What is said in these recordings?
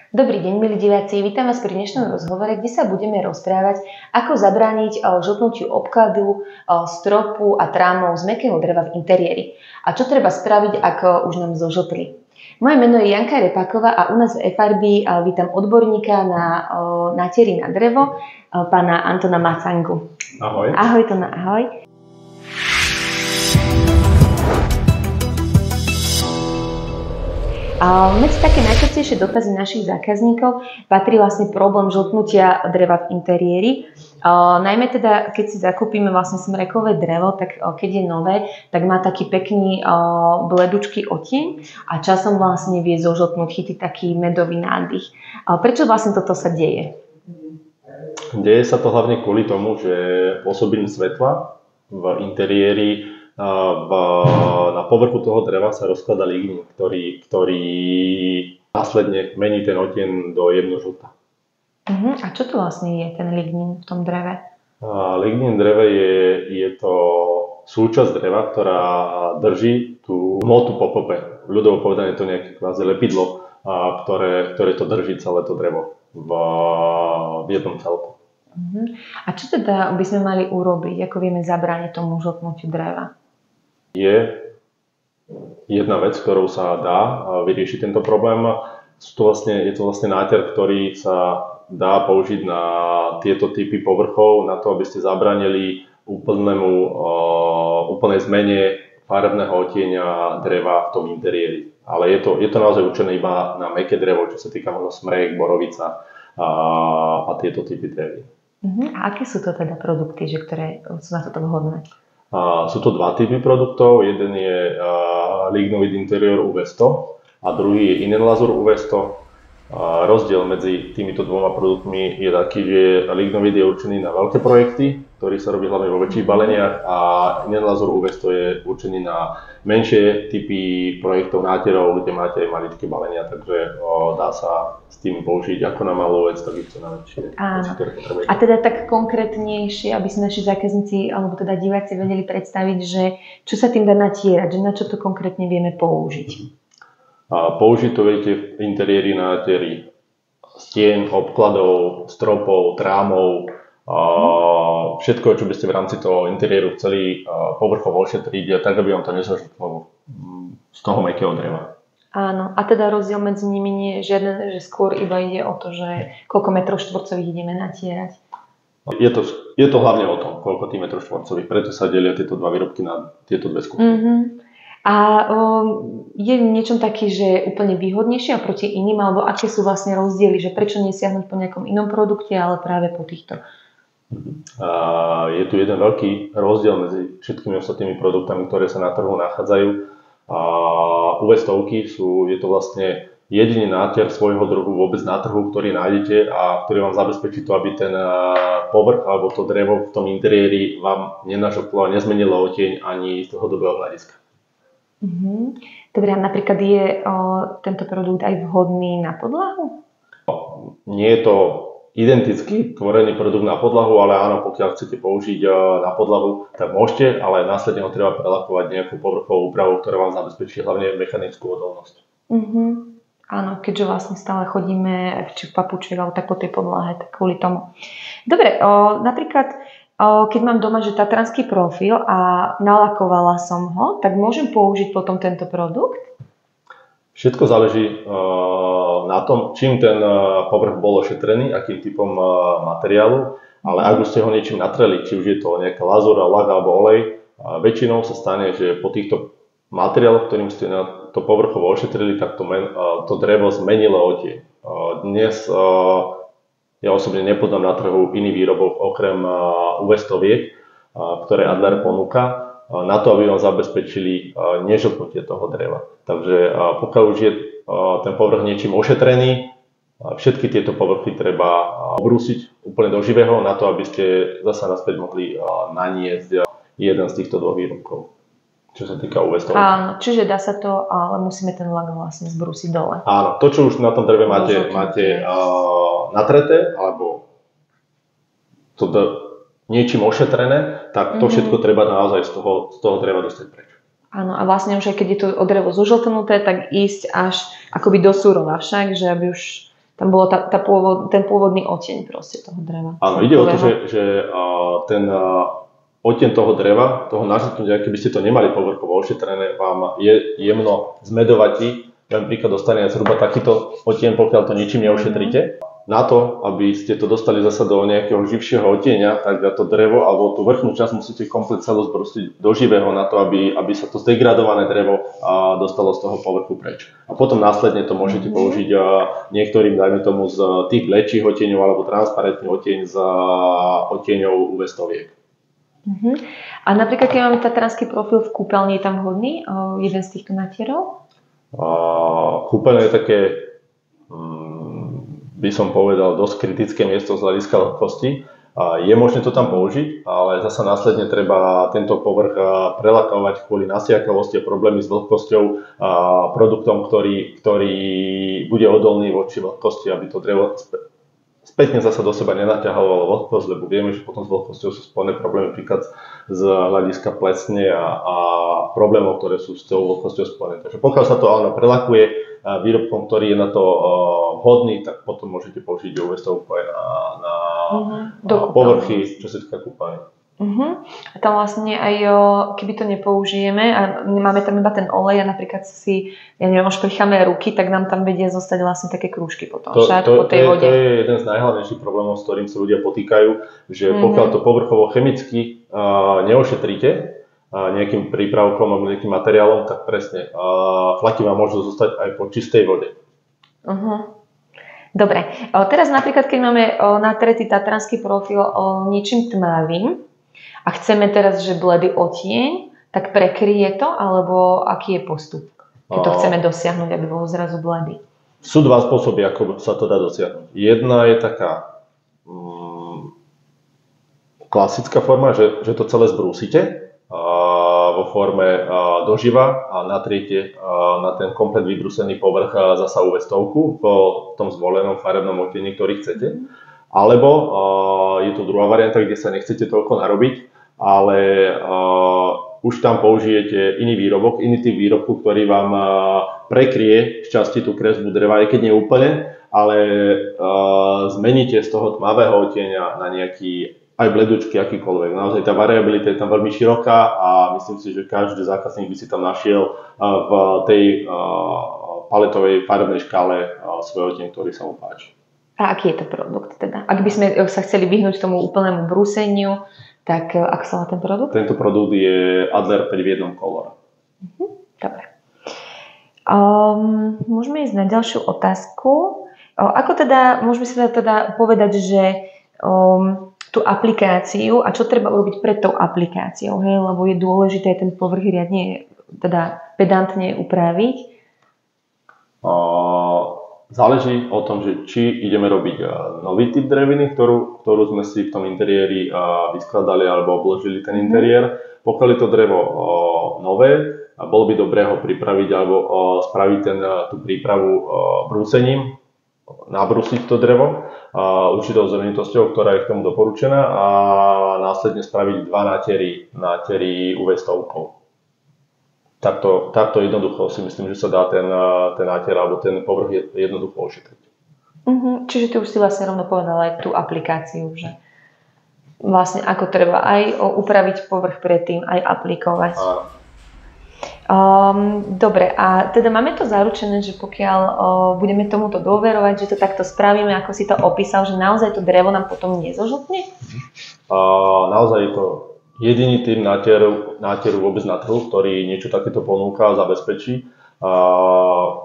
Dobrý deň, milí diváci, vítam vás pri dnešnom rozhovore, kde sa budeme rozprávať, ako zabrániť žltnutiu obkladu, stropu a trámov z mäkkého dreva v interiéri. A čo treba spraviť, ak už nám zožltli. Moje meno je Janka Repáková a u nás v FRB vítam odborníka na natiery na drevo, pána Antona Macangu. Ahoj. Ahoj, Tona, ahoj. Medzi také najčastejšie dotazy našich zákazníkov patrí vlastne problém žltnutia dreva v interiéri. Najmä teda, keď si zakúpime vlastne smrekové drevo, tak keď je nové, tak má taký pekný bledučký odtieň a časom vlastne vie zožltnúť, chytí taký medový nádych. Prečo vlastne toto sa deje? Deje sa to hlavne kvôli tomu, že pôsobením svetla v interiéri na povrchu toho dreva sa rozkladá lignín, ktorý následne mení ten odtieň do jemnožlta. A čo to vlastne je ten lignín v tom dreve? Lignín v dreve je to súčasť dreva, ktorá drží tú hmotu po kope. Ľudovo povedané to nejaké kvázi lepidlo, ktoré to drží celé to drevo v jednom celku. A čo teda by sme mali urobiť? Ako vieme zabrániť tomu žltnutiu dreva? Je jedna vec, ktorou sa dá vyriešiť tento problém. Je to vlastne náter, ktorý sa dá použiť na tieto typy povrchov, na to, aby ste zabránili úplnej zmene farebného odtieňa dreva v tom interiéri. Ale je to naozaj určené iba na mäkké drevo, čo sa týka možno smrek, borovica a tieto typy drevy. A aké sú to teda produkty, ktoré sú na toto vhodné? Sú to dva typy produktov. Jeden je Lignovit Interior UV100 a druhý je Inenlazur UV100. Rozdiel medzi týmito dvoma produktmi je taký, že Lignovit je určený na veľké projekty, ktorý sa robí hlavne vo väčších baleniach, a Inenlazur UV100 je určený na menšie typy projektov nátierov, kde máte aj maličké balenia, takže dá sa s tým použiť ako na malú vec, tak isto na väčšie. Áno. A teda tak konkrétnejšie, aby si naši zákazníci alebo teda diváci vedeli predstaviť, že čo sa tým dá natierať, že na čo to konkrétne vieme použiť. Použiť to viete v interiéri na natieri stien, obkladov, stropov, trámov, všetko, čo by ste v rámci toho interiéru chceli povrchovo ošetriť, tak aby vám to nezožltlo z toho mäkkého dreva. Áno, a teda rozdiel medzi nimi nie je žiaden, že skôr iba ide o to, že koľko metrov štvorcových ideme natierať. Je to hlavne o tom, koľko tých metrov štvorcových, preto sa delia tieto dva výrobky na tieto dve skupiny. A je niečom taký, že úplne výhodnejšie oproti iným, alebo aké sú vlastne rozdiely, že prečo nesiahnuť po nejakom inom produkte, ale práve po týchto? Je tu jeden veľký rozdiel medzi všetkými ostatnými produktami, ktoré sa na trhu nachádzajú. UV100 je to vlastne jediný nátier svojho druhu vôbec na trhu, ktorý nájdete a ktorý vám zabezpečí to, aby ten povrch alebo to drevo v tom interiéri vám nenažltlo a nezmenilo odtieň ani z dlhodobého hľadiska. Dobre, napríklad je tento produkt aj vhodný na podlahu? Nie je to identický tvorený produkt na podlahu, ale áno, pokiaľ chcete použiť na podlahu, tak môžete, ale následne ho treba prelakovať nejakú povrchovou úpravou, ktorá vám zabezpečí hlavne mechanickú odolnosť. Áno, keďže vlastne stále chodíme či v papučiach alebo tak po tej podlahe, tak kvôli tomu. Dobre, napríklad keď mám doma, že tatranský profil a nalakovala som ho, tak môžem použiť potom tento produkt? Všetko záleží na tom, čím ten povrch bol ošetrený, akým typom materiálu, ale ak už ste ho niečím natreli, či už je to nejaká lazúra, lak alebo olej, väčšinou sa stane, že po týchto materiáloch, ktorým ste na to povrchovo ošetrili, tak to drevo zmenilo odtieň. Dnes ja osobne nepoznám na trhu iný výrobok okrem UV100, ktoré Adler ponúka, na to, aby vám zabezpečili nežltnutie toho dreva. Takže pokiaľ už je ten povrch niečím ošetrený, všetky tieto povrchy treba obrúsiť úplne do živého na to, aby ste zasa naspäť mohli naniesť jeden z týchto dvoch výrobkov, čo sa týka UV100. Áno, čiže dá sa to, ale musíme ten lak vlastne zbrúsiť dole. Áno, to, čo už na tom dreve máte natreté, alebo to niečím ošetrené, tak to všetko treba naozaj z toho dreva dostať preč. Áno, a vlastne už aj keď je to drevo zožltnuté, tak ísť až akoby do surova však, že aby už tam bolo ten pôvodný odtieň proste toho dreva. Áno, ide o to, že ten odtieň toho dreva, toho nažrtnutia, keby ste to nemali povrchovo ošetrené, vám je jemno zmedovatí. Napríklad dostane zhruba takýto odtieň, pokiaľ to ničím neošetríte. Na to, aby ste to dostali zasa do nejakého živšieho odtieňa, tak to drevo alebo tú vrchnú časť musíte komplet celú zbrustiť do živého na to, aby sa to zdegradované drevo dostalo z toho povrchu preč. A potom následne to môžete použiť niektorým, dajme tomu, z tých vlečích odtieňov alebo transparentný odtieň z odtieňov UV stoviek. A napríklad, keď máme tatranský profil v kúpeľni, je tam vhodný jeden z týchto natierov? Kúpeľne je také, by som povedal, dosť kritické miesto z hľadiska vlhkosti. Je možné to tam použiť, ale zasa následne treba tento povrch prelakovať kvôli nasiakavosti a problémy s vlhkosťou produktom, ktorý bude odolný voči vlhkosti, aby to drevo spätne zasa do seba nenaťahovalo vlhkosť, lebo vieme, že potom s vlhkosťou sú spojené problémy napríklad z hľadiska plesne a problémov, ktoré sú s tou vlhkosťou spojené. Takže pokiaľ sa to áno prelakuje výrobkom, ktorý je na to vhodný, tak potom môžete použiť UV stovku aj na povrchy, čo sa týka kúpania. A tam vlastne aj, keby to nepoužijeme a máme tam iba ten olej a napríklad si, ja neviem, už pricháme ruky, tak nám tam vedia zostať vlastne také krúžky potom po tej vode. To je jeden z najhlavnejších problémov, s ktorým sa ľudia potýkajú, že pokiaľ to povrchovo chemicky neošetríte nejakým prípravkom alebo nejakým materiálom, tak presne flaky vám môžu zostať aj po čistej vode. Dobre, teraz napríklad, keď máme natretý tatranský profil niečím tmavým a chceme teraz, že bledý odtieň, tak prekryje to, alebo aký je postup, keď to chceme dosiahnuť, aby bol zrazu bledý? Sú dva spôsoby, ako sa to dá dosiahnuť. Jedna je taká klasická forma, že to celé zbrúsite vo forme doživa a natriete na ten komplet vybrúsený povrch zasa UV stovku v tom zvolenom farebnom odtieni, ktorý chcete. Alebo je tu druhá varianta, kde sa nechcete toľko narobiť, ale už tam použijete iný výrobok, iný typ výrobku, ktorý vám prekrie z časti tú kresbu dreva, aj keď nie úplne, ale zmeníte z toho tmavého odtieňa na nejaký aj bledučky, akýkoľvek. Naozaj tá variabilita je tam veľmi široká a myslím si, že každý zákazník by si tam našiel v tej paletovej farebnej škále svoj odtieň, ktorý sa mu páči. A aký je to produkt teda? Ak by sme sa chceli vyhnúť tomu úplnému brúseniu, tak ako sa má ten produkt? Tento produkt je Adler 5 v 1 kolor. Dobre. Môžeme ísť na ďalšiu otázku. Ako teda, môžeme si teda povedať, že tú aplikáciu a čo treba urobiť pred tou aplikáciou, hej? Lebo je dôležité ten povrch riadne, teda pedantne upraviť. Záleží o tom, že či ideme robiť nový typ dreviny, ktorú sme si v tom interiéri vyskladali alebo obložili ten interiér. Pokiaľ je to drevo nové, bolo by dobré ho pripraviť alebo spraviť tú prípravu brúsením, nabrúsiť to drevo určitou zelenitosťou, ktorá je k tomu doporučená a následne spraviť 2 nátery UV stovkou. Takto jednoducho si myslím, že sa dá ten náter alebo ten povrch jednoducho ošetriť. Čiže ty už si vlastne rovno povedala aj tú aplikáciu, že vlastne ako treba aj upraviť povrch predtým, aj aplikovať. Dobre, a teda máme to zaručené, že pokiaľ budeme tomuto dôverovať, že to takto spravíme, ako si to opísal, že naozaj to drevo nám potom nezožltne? Naozaj je to jediný typ náteru vôbec na trhu, ktorý niečo takéto ponúka a zabezpečí.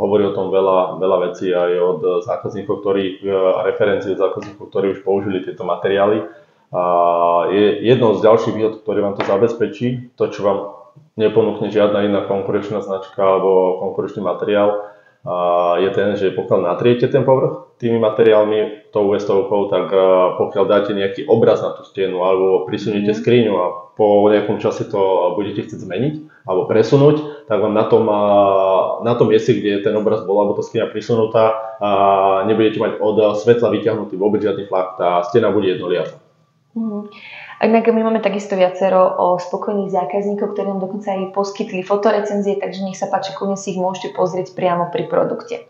Hovorí o tom veľa vecí aj od zákazníkov, referencií od zákazníkov, ktorí už použili tieto materiály. Je jednou z ďalších výhod, ktoré vám to zabezpečí, to, čo vám neponúkne žiadna iná konkurenčná značka alebo konkurenčný materiál, je ten, že pokiaľ natriete ten povrch tými materiálmi, tou UV stovkou, tak pokiaľ dáte nejaký obraz na tú stenu alebo prisuniete skriňu a po nejakom čase to budete chcieť zmeniť alebo presunúť, tak vám na tom mieste, kde ten obraz bol alebo tá skriňa prisunutá, nebudete mať od svetla vyťahnutý vôbec žiadny flak, tá stena bude jednoliata. Inak my máme takisto viacero spokojných zákazníkov, ktorí nám dokonca aj poskytli fotorecenzie, takže nech sa páči, kľudne si ich môžete pozrieť priamo pri produkte.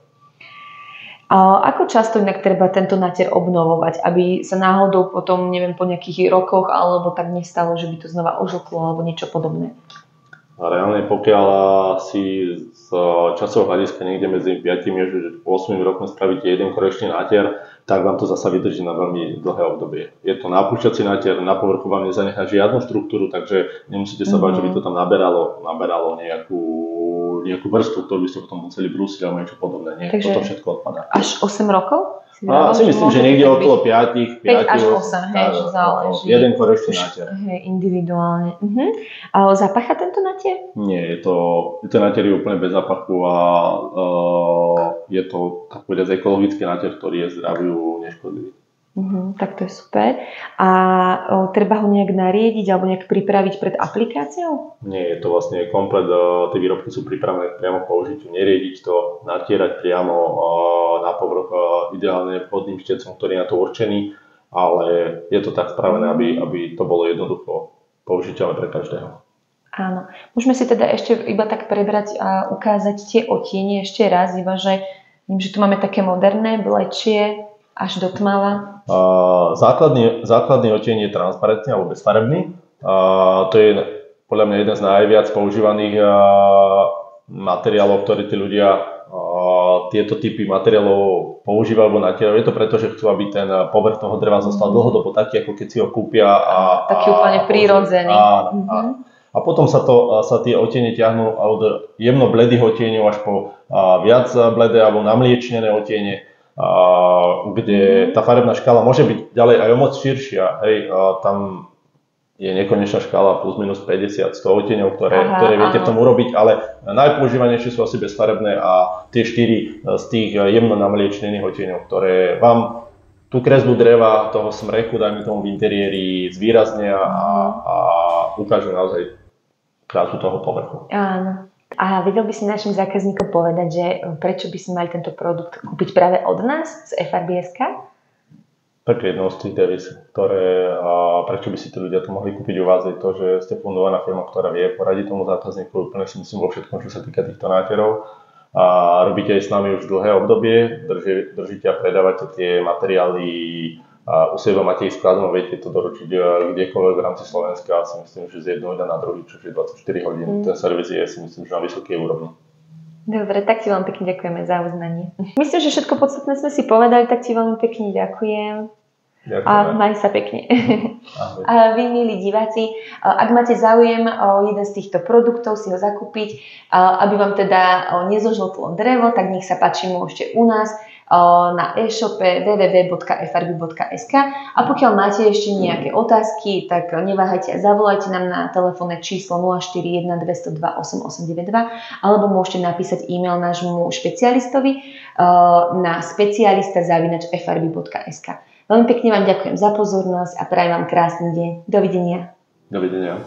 A ako často inak treba tento natier obnovovať, aby sa náhodou potom, neviem, po nejakých rokoch alebo tak nestalo, že by to znova ožlklo alebo niečo podobné? A reálne, pokiaľ si z časového hľadiska niekde medzi 5 až 8 rokmi spravíte jeden korekčný natier, tak vám to zasa vydrží na veľmi dlhé obdobie. Je to nápúšťací natier, na povrchu vám nezanechá žiadnu štruktúru, takže nemusíte sa báť, že by to tam naberalo nejakú vrstvu, ktorú by ste potom museli brúsiť alebo niečo podobné. Nie, takže toto všetko odpadá. Až 8 rokov? Si myslím, že niekde okolo 5 až 8, hej, že záleží. Jeden korekčný natier. Hej, individuálne. A zapacha tento natier? Nie, je to natier úplne bez zápachu a je to tak povedať ekologický natier, ktorý je zdraviu neškodlivý. Tak to je super. A treba ho nejak nariediť alebo nejak pripraviť pred aplikáciou? Nie, je to vlastne komplet, tie výrobky sú pripravené priamo k použitiu. Neriediť to, natierať priamo na povrch ideálne vhodným štecom, ktorý je na to určený, ale je to tak spravené, aby to bolo jednoducho použiteľné pre každého. Áno. Môžeme si teda ešte iba tak prebrať a ukázať tie otiene ešte raz, iba že tu máme také moderné, blečie, až do tmava. Základný odtieň je transparentný alebo bezfarebný. To je podľa mňa jeden z najviac používaných materiálov, ktoré tí ľudia tieto typy materiálov používajú alebo natierajú. Je to preto, že chcú, aby ten povrch toho dreva zostal dlhodobo taký, ako keď si ho kúpia. Taký úplne prírodzený. A potom sa tie odtiene ťahnú od jemno bledých odtieňov až po viac bledé alebo namliečnené odtiene, kde tá farebná škála môže byť ďalej aj o moc širšia. Hej, tam je nekonečná škála plus minus 50, 100 odtieňov, ktoré viete v tom urobiť, ale najpoužívanejšie sú asi bezfarebné a tie 4 z tých jemno namliečnených odtieňov, ktoré vám tú kresbu dreva, toho smreku, dajme tomu v interiéri, zvýraznia a ukážu naozaj krásu toho povrchu. Áno. A vedel by si našim zákazníkom povedať, že prečo by si mali tento produkt kúpiť práve od nás z FRBSK? Tak jednou z tých devíz, prečo by si tí ľudia to mohli kúpiť u vás, je to, že ste fundovaná firma, ktorá vie poradiť tomu zákazníku úplne si myslím vo všetkom, čo sa týka týchto nátierov. A robíte aj s nami už dlhé obdobie, držíte a predávate tie materiály a u seba máte ich skladnú, viete to doručiť kdekoľvek v rámci Slovenska a si myslím, že z jedného dňa na druhý, čo je 24 hodín. Ten servis je si myslím, že na vysokej úrovni. Dobre, tak ti veľmi pekne ďakujeme za uznanie. Myslím, že všetko podstatné sme si povedali, tak ti veľmi pekne ďakujem. Ďakujem. A maj sa pekne. A vy, milí diváci, ak máte záujem o jeden z týchto produktov, si ho zakúpiť, aby vám teda nezožltlo drevo, tak nech sa páči, môžete u nás na e-shope www.frb.sk a pokiaľ máte ešte nejaké otázky, tak neváhajte a zavolajte nám na telefónne číslo 041 202 8892 alebo môžete napísať e-mail nášmu špecialistovi na specialista@frb.sk. Veľmi pekne vám ďakujem za pozornosť a prajem vám krásny deň. Dovidenia. Dovidenia.